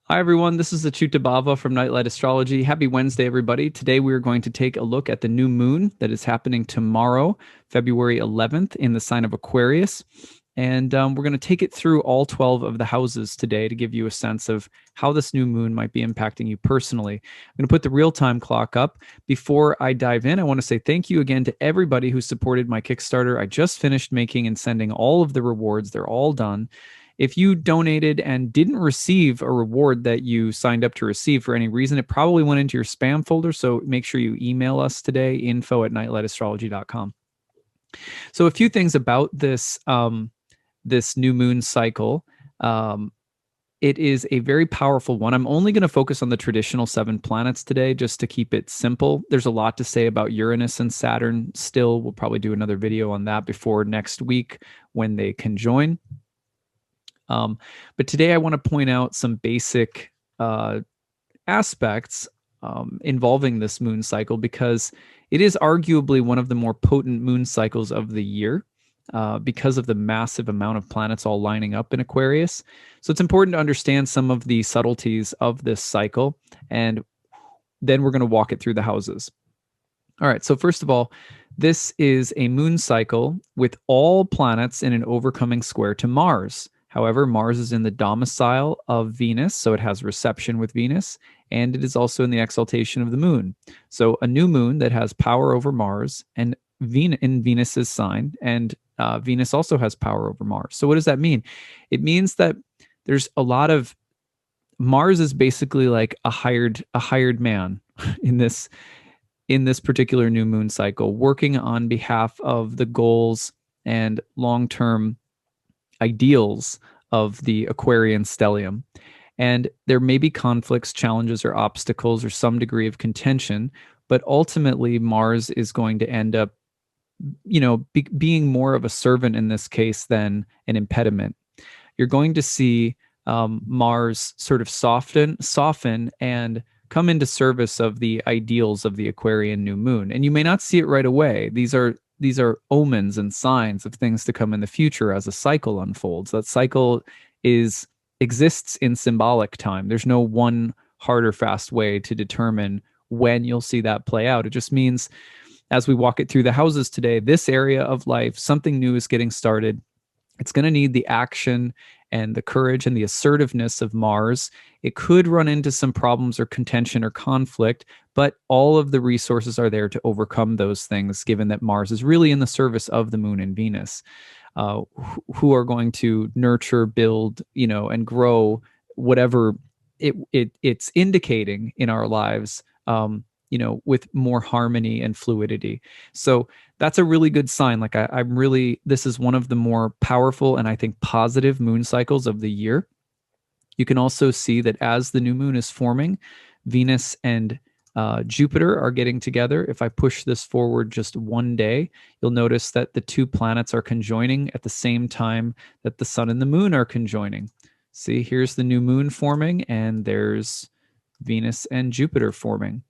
Hi, everyone. This is acyuta-bhava from Nightlight Astrology. Happy Wednesday, everybody. Today, we are going to take a look at the new moon that is happening tomorrow, February 11th, in the sign of Aquarius. And we're going to take it through all 12 of the houses today to give you a sense of how this new moon might be impacting you personally. I'm going to put the real-time clock up. Before I dive in, I want to say thank you again to everybody who supported my Kickstarter. I just finished making and sending all of the rewards. They're all done. If you donated and didn't receive a reward that you signed up to receive for any reason, it probably went into your spam folder. So make sure you email us today, info@nightlightastrology.com. So a few things about this new moon cycle. It is a very powerful one. I'm only going to focus on the traditional 7 planets today just to keep it simple. There's a lot to say about Uranus and Saturn still. We'll probably do another video on that before next week when they conjoin. But today I want to point out some basic aspects involving this moon cycle because it is arguably one of the more potent moon cycles of the year because of the massive amount of planets all lining up in Aquarius. So it's important to understand some of the subtleties of this cycle, and then we're going to walk it through the houses. All right, so first of all, this is a moon cycle with all planets in an overcoming square to Mars. However, Mars is in the domicile of Venus, so it has reception with Venus, and it is also in the exaltation of the moon. So a new moon that has power over Mars and in Venus's sign, and Venus also has power over Mars. So what does that mean? It means that there's a lot of Mars is basically like a hired man in this particular new moon cycle, working on behalf of the goals and long-term ideals of the Aquarian stellium. And there may be conflicts, challenges, or obstacles, or some degree of contention, but ultimately Mars is going to end up, being more of a servant in this case than an impediment. You're going to see Mars sort of soften and come into service of the ideals of the Aquarian new moon. And you may not see it right away. These are omens and signs of things to come in the future as a cycle unfolds. That cycle exists in symbolic time. There's no one hard or fast way to determine when you'll see that play out. It just means as we walk it through the houses today, this area of life, something new is getting started. It's going to need the action and the courage and the assertiveness of Mars. It could run into some problems or contention or conflict, but all of the resources are there to overcome those things, given that Mars is really in the service of the moon and Venus, who are going to nurture, build, and grow whatever it's indicating in our lives, with more harmony and fluidity. So that's a really good sign. Like this is one of the more powerful and I think positive moon cycles of the year. You can also see that as the new moon is forming, Venus and Jupiter are getting together. If I push this forward just one day, you'll notice that the 2 planets are conjoining at the same time that the sun and the moon are conjoining. See, here's the new moon forming, and there's Venus and Jupiter forming.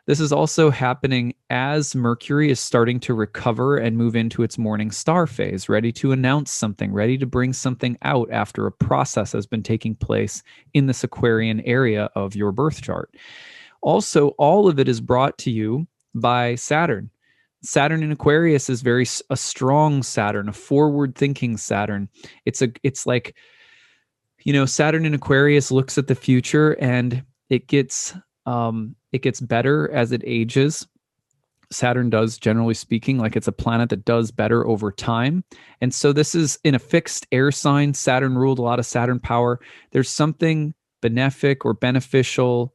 This is also happening as Mercury is starting to recover and move into its morning star phase, ready to announce something, ready to bring something out after a process has been taking place in this Aquarian area of your birth chart. Also, all of it is brought to you by Saturn. Saturn in Aquarius is a strong Saturn, a forward-thinking Saturn. It's like, Saturn in Aquarius looks at the future, and it gets better as it ages. Saturn does, generally speaking, like it's a planet that does better over time. And so this is in a fixed air sign. Saturn ruled a lot of Saturn power. There's something benefic or beneficial,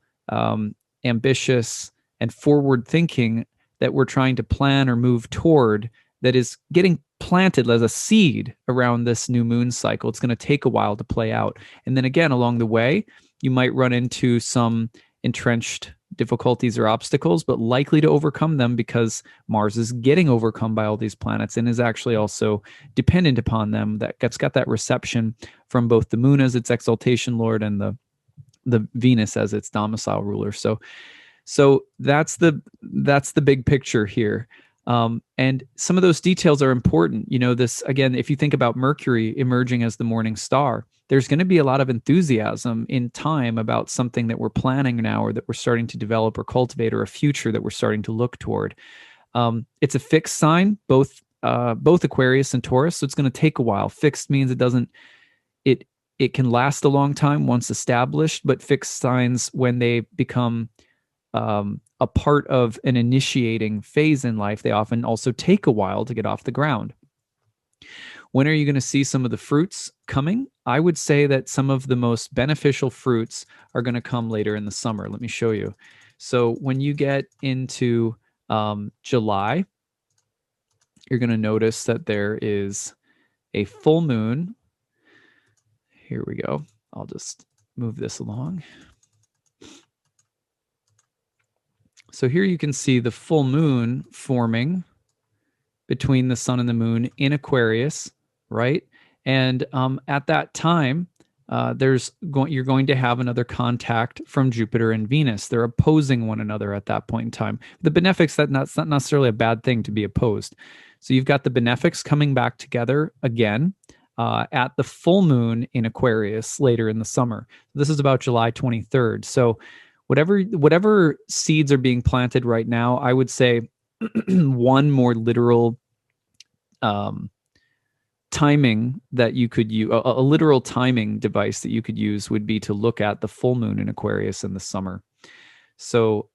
ambitious, and forward thinking that we're trying to plan or move toward that is getting planted as a seed around this new moon cycle. It's going to take a while to play out. And then again, along the way, you might run into some entrenched difficulties or obstacles, but likely to overcome them because Mars is getting overcome by all these planets and is actually also dependent upon them. That's got that reception from both the moon as its exaltation lord and the Venus as its domicile ruler. So that's the big picture here. And some of those details are important. You know, this, again, if you think about Mercury emerging as the morning star, there's going to be a lot of enthusiasm in time about something that we're planning now, or that we're starting to develop or cultivate, or a future that we're starting to look toward. It's a fixed sign, both Aquarius and Taurus, so it's going to take a while. Fixed means it it can last a long time once established, but fixed signs, when they become a part of an initiating phase in life, they often also take a while to get off the ground. When are you going to see some of the fruits coming? I would say that some of the most beneficial fruits are going to come later in the summer. Let me show you. So when you get into July, you're going to notice that there is a full moon. Here we go. I'll just move this along. So here you can see the full moon forming between the sun and the moon in Aquarius, right? And at that time, you're going to have another contact from Jupiter and Venus. They're opposing one another at that point in time. The benefics, that's not necessarily a bad thing to be opposed. So you've got the benefics coming back together again at the full moon in Aquarius later in the summer. This is about July 23rd. So whatever seeds are being planted right now, I would say one more literal timing that you could use, a literal timing device that you could use, would be to look at the full moon in Aquarius in the summer. So,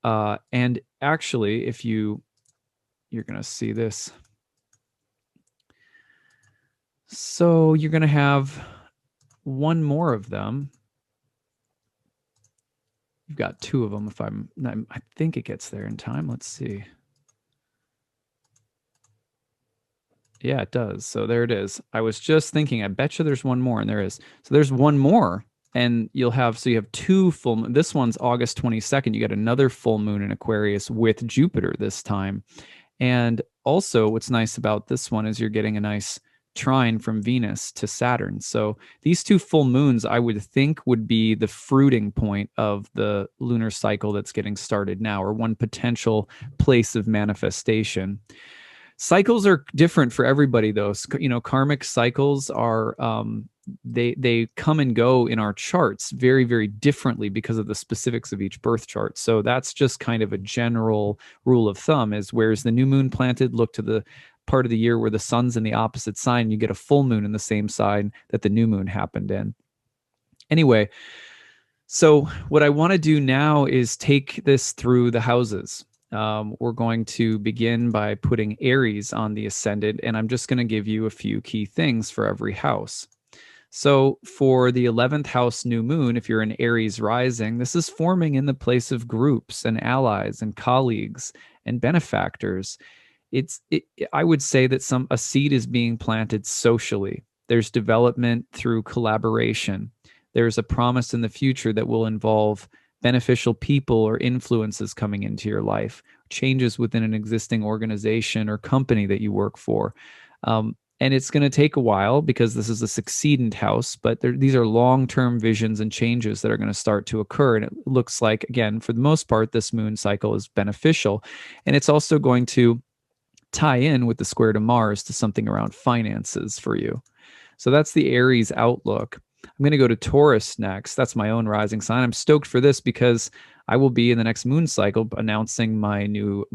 and actually, if you're going to see this. So you're going to have one more of them. You've got two of them. I think it gets there in time. Let's see. Yeah, it does. So there it is. I was just thinking, I bet you there's one more, and there is. So there's one more, and you have two full moon. This one's August 22nd. You got another full moon in Aquarius with Jupiter this time. And also what's nice about this one is you're getting a nice trine from Venus to Saturn. So these two full moons, I would think, would be the fruiting point of the lunar cycle that's getting started now, or one potential place of manifestation. Cycles are different for everybody, though. You know, karmic cycles are they come and go in our charts very, very differently because of the specifics of each birth chart. So that's just kind of a general rule of thumb: is where's the new moon planted, look to the part of the year where the sun's in the opposite sign, you get a full moon in the same sign that the new moon happened in. Anyway, so what I want to do now is take this through the houses. We're going to begin by putting Aries on the ascendant, and I'm just going to give you a few key things for every house. So for the 11th house new moon, if you're an Aries rising, this is forming in the place of groups and allies and colleagues and benefactors. I would say that a seed is being planted socially. There's development through collaboration. There's a promise in the future that will involve beneficial people or influences coming into your life, changes within an existing organization or company that you work for. And it's going to take a while because this is a succeedant house, but these are long-term visions and changes that are going to start to occur. And it looks like, again, for the most part, this moon cycle is beneficial. And it's also going to tie in with the square to Mars to something around finances for you. So that's the Aries outlook. I'm going to go to Taurus next. That's my own rising sign. I'm stoked for this because I will be in the next moon cycle announcing my new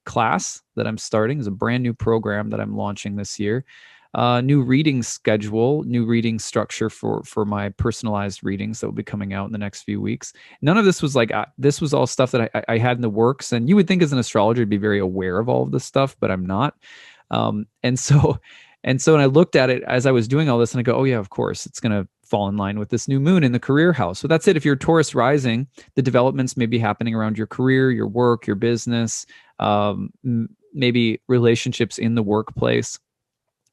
class that I'm starting. Is a brand new program that I'm launching this year. New reading schedule, new reading structure for my personalized readings that will be coming out in the next few weeks. None of this was this was all stuff that I had in the works, and you would think as an astrologer I'd be very aware of all of this stuff, but I'm not. And so when I looked at it as I was doing all this, and I go, oh yeah, of course, it's going to fall in line with this new moon in the career house. So that's it. If you're Taurus rising, the developments may be happening around your career, your work, your business, maybe relationships in the workplace.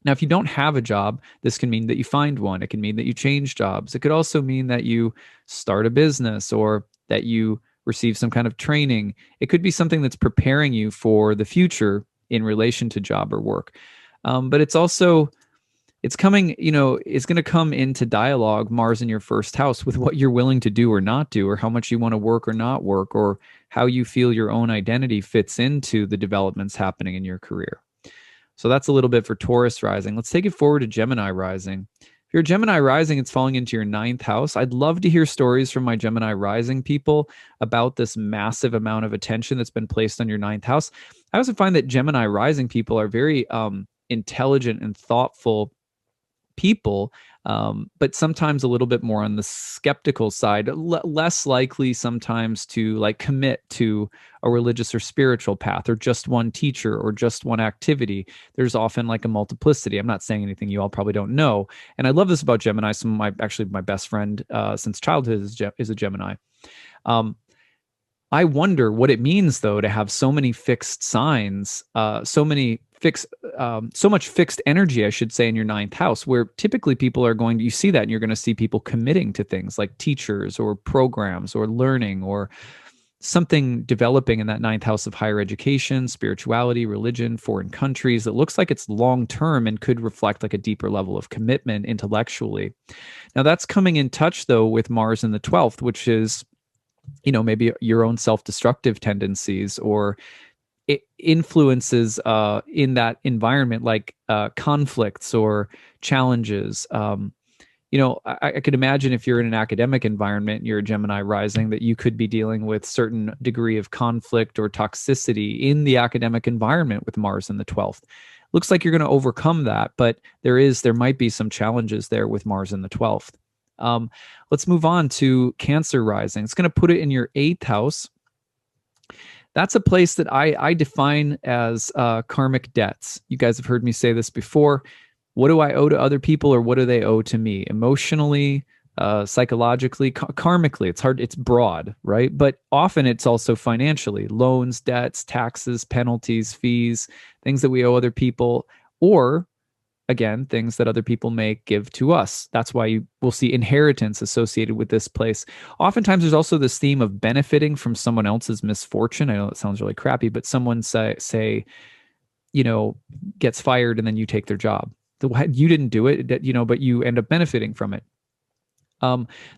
Now, if you don't have a job, this can mean that you find one. It can mean that you change jobs. It could also mean that you start a business or that you receive some kind of training. It could be something that's preparing you for the future in relation to job or work. But it's also it's coming, it's going to come into dialogue, Mars in your first house, with what you're willing to do or not do, or how much you want to work or not work, or how you feel your own identity fits into the developments happening in your career. So that's a little bit for Taurus rising. Let's take it forward to Gemini rising. If you're Gemini rising, it's falling into your ninth house. I'd love to hear stories from my Gemini rising people about this massive amount of attention that's been placed on your ninth house. I also find that Gemini rising people are very intelligent and thoughtful people, but sometimes a little bit more on the skeptical side, less likely sometimes to like commit to a religious or spiritual path, or just one teacher, or just one activity. There's often like a multiplicity. I'm not saying anything you all probably don't know. And I love this about Gemini. Actually my best friend since childhood is a Gemini. I wonder what it means, though, to have so many fixed signs, so much fixed energy, I should say, in your ninth house, where typically people are going to, you see that, and you're going to see people committing to things like teachers or programs or learning or something developing in that ninth house of higher education, spirituality, religion, foreign countries. It looks like it's long-term and could reflect like a deeper level of commitment intellectually. Now that's coming in touch, though, with Mars in the 12th, which is, maybe your own self-destructive tendencies, or influences in that environment, like conflicts or challenges. I could imagine if you're in an academic environment, you're a Gemini rising, that you could be dealing with certain degree of conflict or toxicity in the academic environment with Mars in the 12th. Looks like you're going to overcome that, but there might be some challenges there with Mars in the 12th. Let's move on to Cancer rising. It's going to put it in your 8th house. That's a place that I define as karmic debts. You guys have heard me say this before. What do I owe to other people, or what do they owe to me? Emotionally, psychologically, karmically. It's hard, it's broad, right? But often it's also financially. Loans, debts, taxes, penalties, fees, things that we owe other people, or again, things that other people may give to us. That's why you will see inheritance associated with this place. Oftentimes, there's also this theme of benefiting from someone else's misfortune. I know it sounds really crappy, but someone say, gets fired and then you take their job. You didn't do it, but you end up benefiting from it.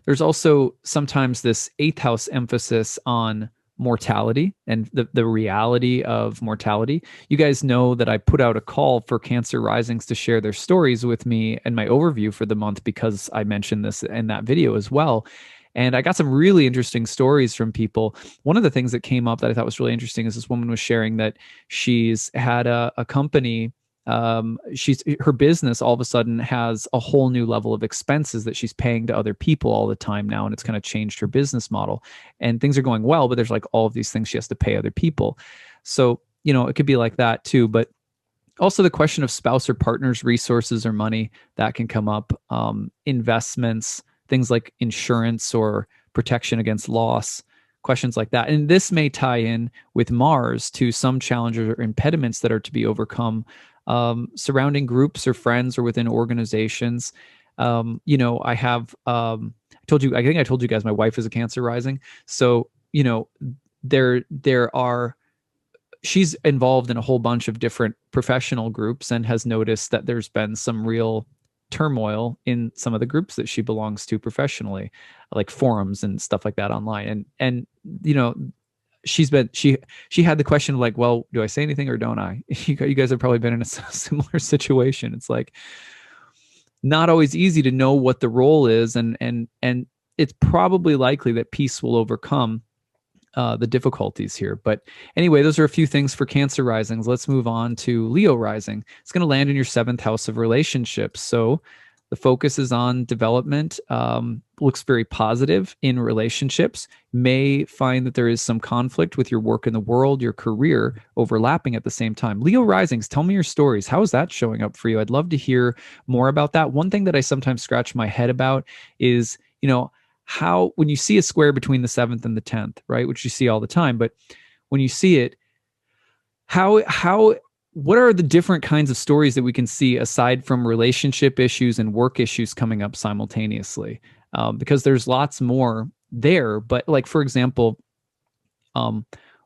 There's also sometimes this 8th house emphasis on mortality and the reality of mortality. You guys know that I put out a call for Cancer risings to share their stories with me and my overview for the month, because I mentioned this in that video as well. And I got some really interesting stories from people. One of the things that came up that I thought was really interesting is this woman was sharing that she's had a company. Her business all of a sudden has a whole new level of expenses that she's paying to other people all the time now, and it's kind of changed her business model. And things are going well, but there's like all of these things she has to pay other people. So it could be like that too. But also the question of spouse or partner's resources or money that can come up. Investments, things like insurance or protection against loss. Questions like that. And this may tie in with Mars to some challenges or impediments that are to be overcome surrounding groups or friends or within organizations. I have, I think I told you guys, my wife is a Cancer rising. So, she's involved in a whole bunch of different professional groups and has noticed that there's been some real turmoil in some of the groups that she belongs to professionally, like forums and stuff like that online. And she had the question of like, well, do I say anything or don't I? You guys have probably been in a similar situation. It's like not always easy to know what the role is, and it's probably likely that peace will overcome the difficulties here. But anyway, those are a few things for Cancer risings. Let's move on to Leo rising. It's going to land in your 7th house of relationships. So the focus is on development, looks very positive in relationships. May find that there is some conflict with your work in the world, your career overlapping at the same time. Leo risings, tell me your stories. How is that showing up for you? I'd love to hear more about that. One thing that I sometimes scratch my head about is, how, when you see a square between the 7th and the 10th, right, which you see all the time, but when you see it, what are the different kinds of stories that we can see aside from relationship issues and work issues coming up simultaneously? Because there's lots more there. But like, for example,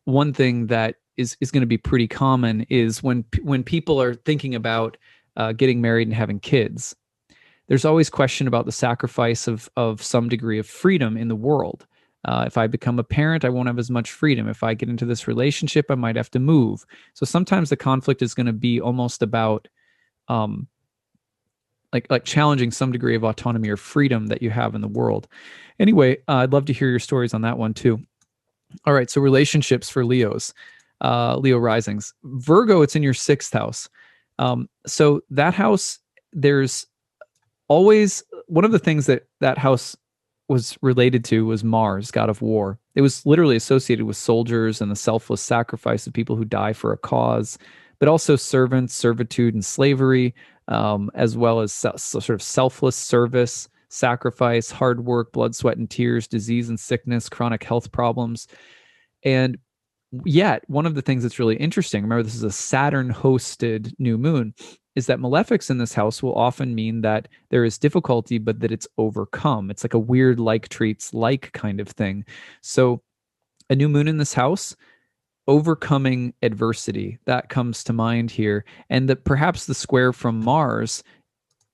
one thing that is going to be pretty common is when people are thinking about getting married and having kids. There's always question about the sacrifice of some degree of freedom in the world. If I become a parent, I won't have as much freedom. If I get into this relationship, I might have to move. So sometimes the conflict is going to be almost about um, like challenging some degree of autonomy or freedom that you have in the world. Anyway, I'd love to hear your stories on that one too. All right, so relationships for Leos, Leo risings. Virgo, it's in your sixth house. So that house, there's always one of the things that that house was related to was Mars, god of war. It was literally associated with soldiers and the selfless sacrifice of people who die for a cause, but also servants, servitude, and slavery, as well as sort of selfless service, sacrifice, hard work, blood, sweat, and tears, disease and sickness, chronic health problems. And yet, one of the things that's really interesting, remember, this is a Saturn hosted new moon, is that malefics in this house will often mean that there is difficulty, but that it's overcome. It's like a weird like treats like kind of thing. So, a new moon in this house, overcoming adversity, that comes to mind here. And that perhaps the square from Mars,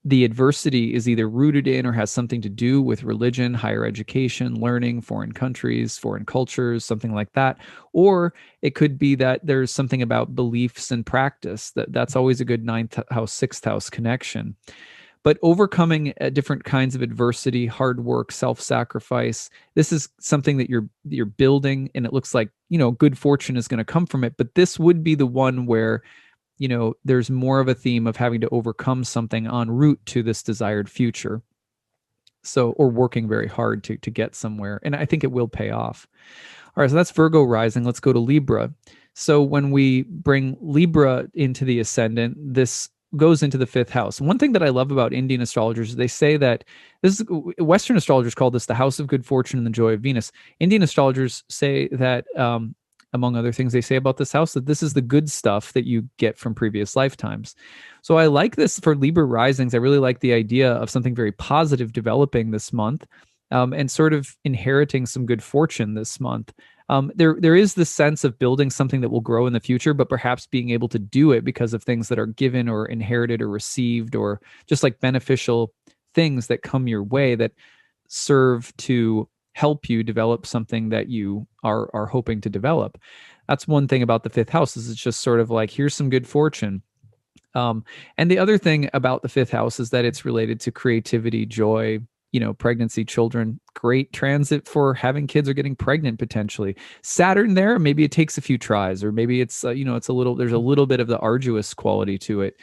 the adversity is either rooted in or has something to do with religion, higher education, learning, foreign countries, foreign cultures, something like that. Or it could be that there's something about beliefs and practice. That's always a good ninth house, sixth house connection. But overcoming different kinds of adversity, hard work, self-sacrifice, this is something that you're building, and it looks like, good fortune is going to come from it. But this would be the one where there's more of a theme of having to overcome something en route to this desired future. So, or working very hard to get somewhere. And I think it will pay off. All right, so that's Virgo rising. Let's go to Libra. So when we bring Libra into the ascendant, this goes into the fifth house. One thing that I love about Indian astrologers is they say that Western astrologers call this the house of good fortune and the joy of Venus. Indian astrologers say that, among other things they say about this house, that this is the good stuff that you get from previous lifetimes. So I like this for Libra risings. I really like the idea of something very positive developing this month, and sort of inheriting some good fortune this month. There is this sense of building something that will grow in the future, but perhaps being able to do it because of things that are given or inherited or received, or just like beneficial things that come your way that serve to help you develop something that you are hoping to develop. That's one thing about the fifth house, is it's just sort of like, here's some good fortune. And the other thing about the fifth house is that it's related to creativity, joy, pregnancy, children. Great transit for having kids or getting pregnant potentially. Saturn there, maybe it takes a few tries, or maybe it's it's there's a little bit of the arduous quality to it.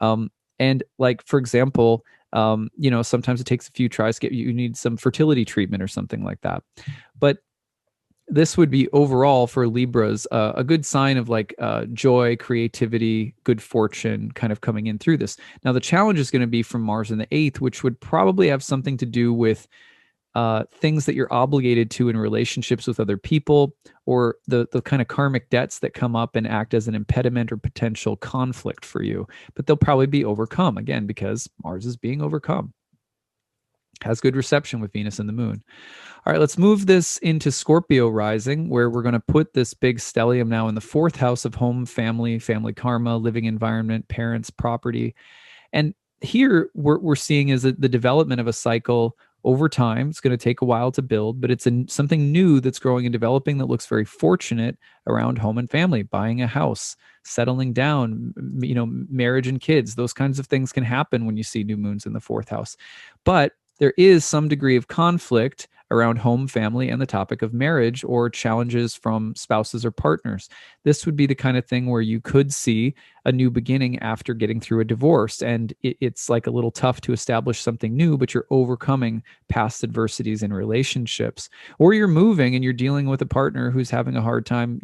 And like, for example, sometimes it takes a few tries to you need some fertility treatment or something like that. But this would be overall for Libras a good sign of like joy, creativity, good fortune kind of coming in through this. Now, the challenge is going to be from Mars in the eighth, which would probably have something to do with things that you're obligated to in relationships with other people, or the kind of karmic debts that come up and act as an impediment or potential conflict for you. But they'll probably be overcome, again, because Mars is being overcome. Has good reception with Venus and the moon. All right, let's move this into Scorpio rising, where we're going to put this big stellium now in the fourth house of home, family, family karma, living environment, parents, property. And here we're seeing is the development of a cycle over time. It's going to take a while to build, but it's something new that's growing and developing that looks very fortunate around home and family, buying a house, settling down, marriage and kids. Those kinds of things can happen when you see new moons in the fourth house. But there is some degree of conflict around home, family, and the topic of marriage, or challenges from spouses or partners. This would be the kind of thing where you could see a new beginning after getting through a divorce. And it's like a little tough to establish something new, but you're overcoming past adversities in relationships. Or you're moving and you're dealing with a partner who's having a hard time,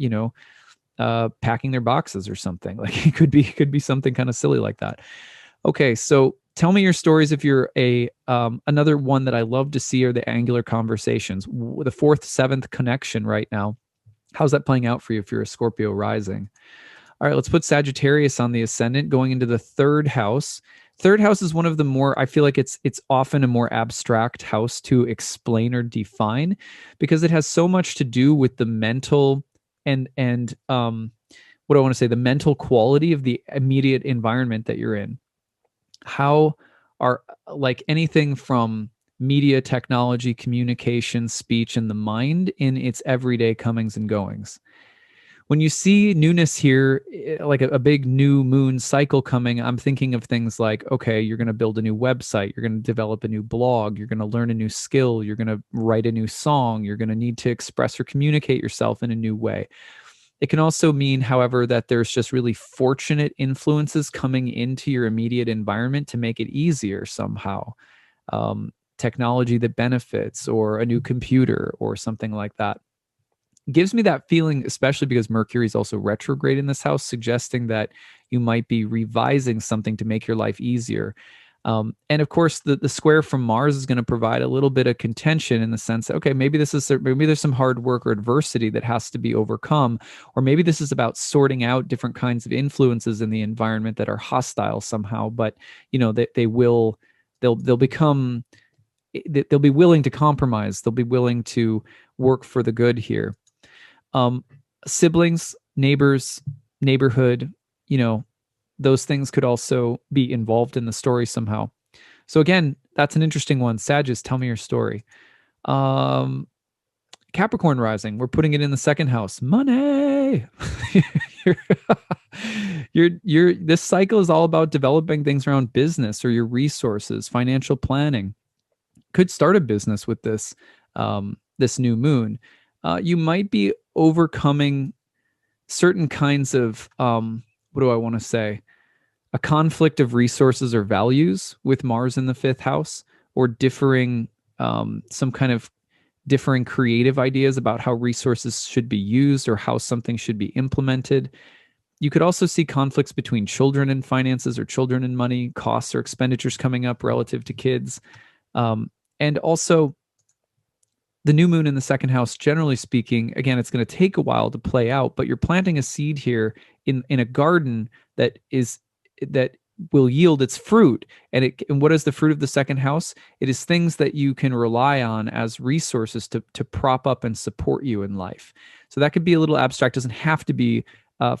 packing their boxes or something. Like it could be something kind of silly like that. Okay, so tell me your stories if you're another one that I love to see are the angular conversations. The fourth, seventh connection right now. How's that playing out for you if you're a Scorpio rising? All right, let's put Sagittarius on the ascendant, going into the third house. Third house is one of the more, I feel like it's often a more abstract house to explain or define, because it has so much to do with the mental and what do I want to say, the mental quality of the immediate environment that you're in. how are like anything from media, technology, communication, speech, and the mind in its everyday comings and goings. When you see newness here, like a big new moon cycle coming, I'm thinking of things like, okay, you're going to build a new website, you're going to develop a new blog, you're going to learn a new skill, you're going to write a new song, you're going to need to express or communicate yourself in a new way. It can also mean, however, that there's just really fortunate influences coming into your immediate environment to make it easier somehow. Technology that benefits, or a new computer, or something like that. Gives me that feeling, especially because Mercury is also retrograde in this house, suggesting that you might be revising something to make your life easier. And of course, the square from Mars is going to provide a little bit of contention in the sense that, okay, maybe there's some hard work or adversity that has to be overcome, or maybe this is about sorting out different kinds of influences in the environment that are hostile somehow. But they'll become, they'll be willing to compromise. They'll be willing to work for the good here. Siblings, neighbors, neighborhood, those things could also be involved in the story somehow. So again, that's an interesting one. Sagittarius, tell me your story. Capricorn rising, we're putting it in the second house. Money. This cycle is all about developing things around business or your resources, financial planning. Could start a business with this new moon. You might be overcoming certain kinds of, what do I want to say? A conflict of resources or values with Mars in the fifth house, or differing, some kind of differing creative ideas about how resources should be used or how something should be implemented. You could also see conflicts between children and finances, or children and money, costs or expenditures coming up relative to kids. And also, the new moon in the second house, generally speaking, again, it's going to take a while to play out, but you're planting a seed here in a garden that will yield its fruit. And what is the fruit of the second house? It is things that you can rely on as resources to prop up and support you in life. So that could be a little abstract. It doesn't have to be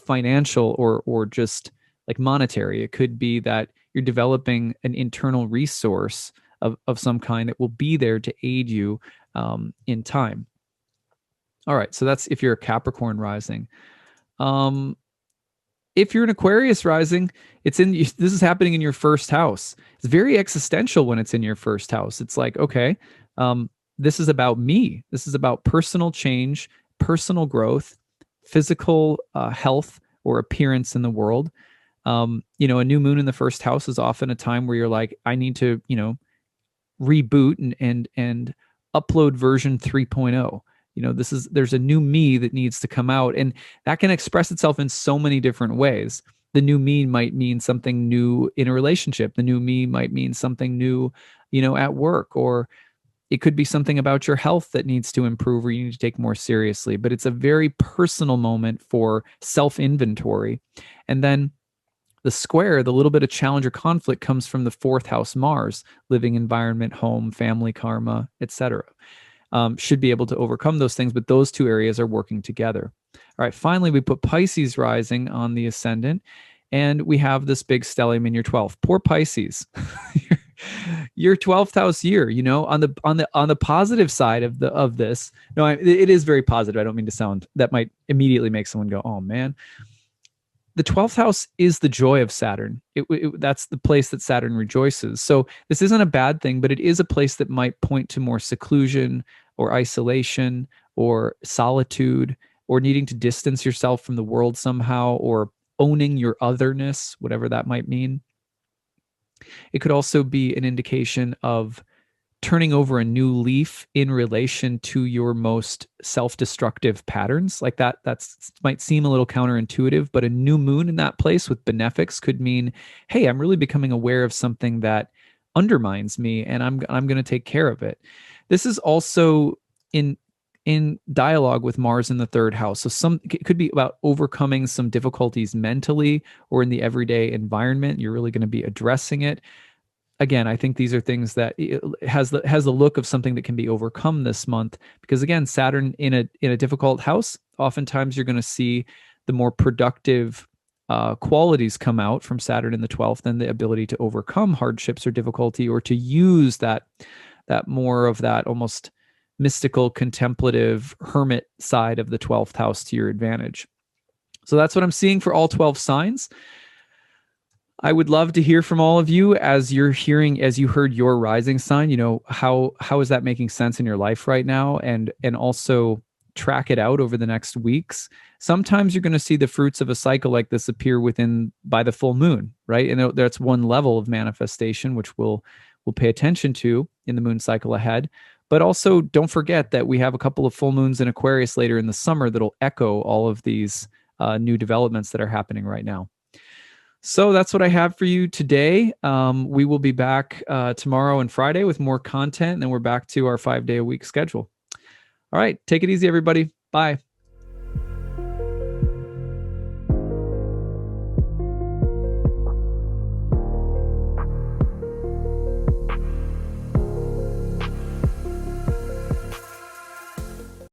financial or just like monetary. It could be that you're developing an internal resource of some kind that will be there to aid you in time. All right, so that's if you're a Capricorn rising. If you're an Aquarius rising, this is happening in your first house. It's very existential when it's in your first house. It's like, okay, this is about me. This is about personal change, personal growth, physical health or appearance in the world. A new moon in the first house is often a time where you're like, I need to, reboot and upload version 3.0. There's a new me that needs to come out, and that can express itself in so many different ways. The new me might mean something new in a relationship. The new me might mean something new, at work, or it could be something about your health that needs to improve or you need to take more seriously. But it's a very personal moment for self-inventory. And then the square, the little bit of challenge or conflict, comes from the fourth house Mars, living environment, home, family, karma, etc. Should be able to overcome those things, but those two areas are working together. All right, finally, we put Pisces rising on the ascendant, and we have this big stellium in your 12th. Poor Pisces. Your 12th house year, on the positive side of this. No, it is very positive. I don't mean to sound, that might immediately make someone go, oh man. The 12th house is the joy of Saturn. That's the place that Saturn rejoices. So this isn't a bad thing, but it is a place that might point to more seclusion or isolation or solitude, or needing to distance yourself from the world somehow, or owning your otherness, whatever that might mean. It could also be an indication of turning over a new leaf in relation to your most self-destructive patterns. Like that might seem a little counterintuitive, but a new moon in that place with benefics could mean, hey, I'm really becoming aware of something that undermines me, and I'm going to take care of it. This is also in dialogue with Mars in the third house. So it could be about overcoming some difficulties mentally or in the everyday environment. You're really going to be addressing it. Again, I think these are things that has the look of something that can be overcome this month, because again, Saturn in a difficult house, oftentimes you're going to see the more productive qualities come out from Saturn in the 12th, and the ability to overcome hardships or difficulty, or to use that more of that almost mystical, contemplative, hermit side of the 12th house to your advantage. So that's what I'm seeing for all 12 signs. I would love to hear from all of you as you heard your rising sign. How is that making sense in your life right now? And also track it out over the next weeks. Sometimes you're going to see the fruits of a cycle like this appear by the full moon, right? And that's one level of manifestation, which we'll pay attention to in the moon cycle ahead. But also don't forget that we have a couple of full moons in Aquarius later in the summer that'll echo all of these new developments that are happening right now. So that's what I have for you today. We will be back tomorrow and Friday with more content, and then we're back to our 5-day-a-week schedule. All right, take it easy, everybody. Bye.